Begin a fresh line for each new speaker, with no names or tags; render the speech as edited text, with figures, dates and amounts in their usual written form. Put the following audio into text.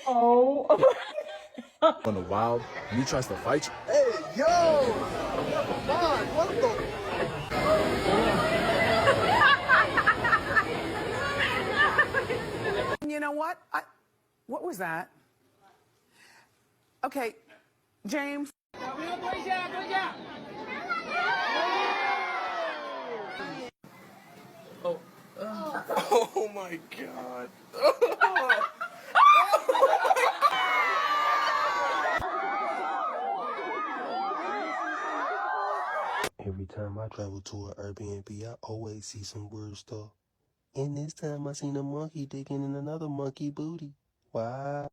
Oh.
On the wild, and he tries to fight you. Hey, yo! Come on, what the?
You know what? What was that? Okay, James.
Oh my god.
Every time I travel to an Airbnb, I always see some weird stuff. And this time I seen a monkey digging in another monkey booty. Wow.